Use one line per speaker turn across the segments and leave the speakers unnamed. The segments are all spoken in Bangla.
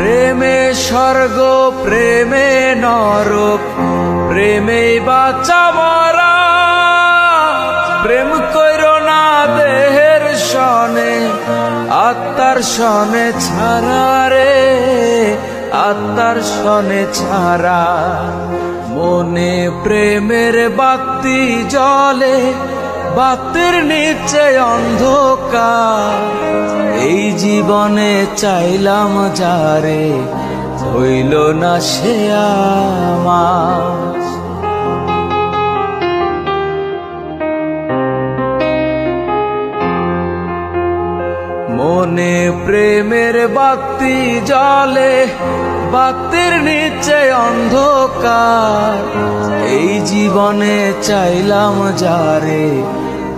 প্রেমে স্বর্গ প্রেমে নরক, প্রেমে বাঁচা মরা। প্রেম কইরো না দেহের সনে, আত্মার সনে ছাড়া রে, আত্মার সনে ছাড়া। মনে প্রেমের বাতি জ্বলে, বাতির নিচে অন্ধকার। এই জীবনে চাইলাম যারে, হইল না সে আমার। মনে প্রেমের বাতি জ্বলে, বাতির নিচে অন্ধকার। এই জীবনে চাইলাম যারে,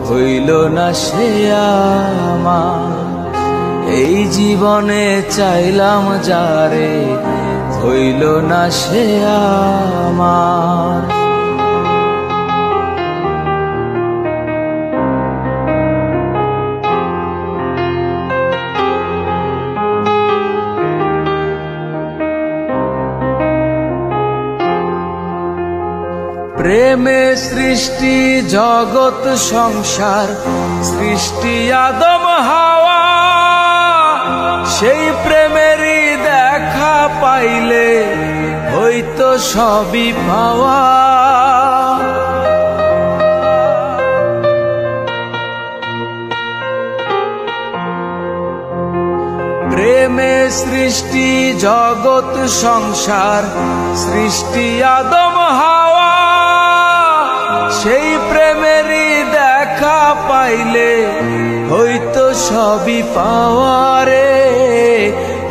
হইল না সে আমার। এই জীবনে চাইলাম যারে, হইল না সে আমার। প্রেমে সৃষ্টি জগৎ সংসার, সৃষ্টি আদম হাওয়া। সেই প্রেমেরই দেখা পাইলে হইতো সবই পাওয়া। প্রেমে সৃষ্টি জগৎ সংসার, সৃষ্টি আদম হাওয়া। সেই প্রেমেরই দেখা পাইলে হইতো সবই পাওয়া রে,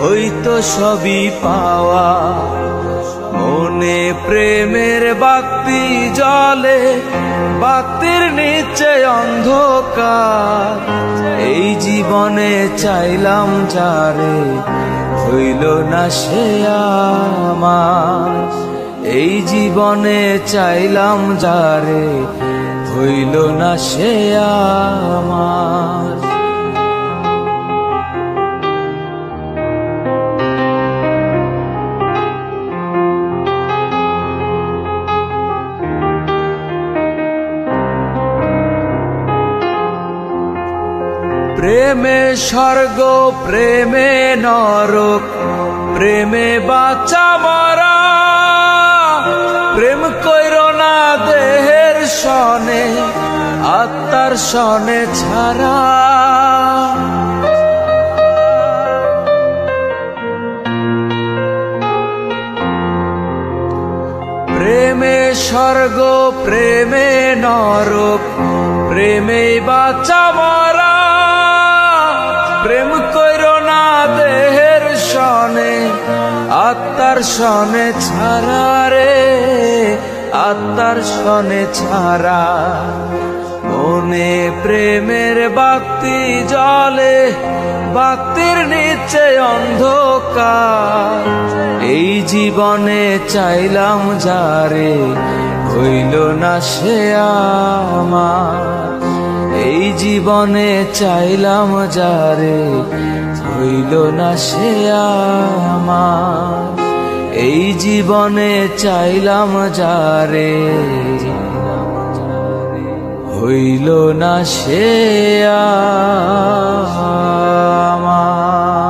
হইতো সবই পাওয়া। মনে প্রেমের বাতি জ্বলে, বাতির নিচে অন্ধকার। এই জীবনে চাইলাম যারে, হইল না সে আমার। এই জীবনে চাইলাম যারে, হইল না সে আমার। প্রেমে স্বর্গ প্রেমে নরক, প্রেমে বাঁচা মরা। প্রেম কইরো না দেহের সনে, আত্মার সনে ছাড়া। প্রেমে স্বর্গ প্রেমে নরক, প্রেমে বাঁচা মরা। প্রেম কইরো না দেহের সনে, আত্মার সনে ছাড়া রে, আত্মার সনে ছাড়া। মনে প্রেমের বাতি জ্বলে, বাতির নিচে অন্ধকার। এই জীবনে চাইলাম যারে, হইল না সে আমার। এই জীবনে চাইলাম যারে, হইল না সে আমার। এই জীবনে চাইলাম যারে, হইল না সে আমার।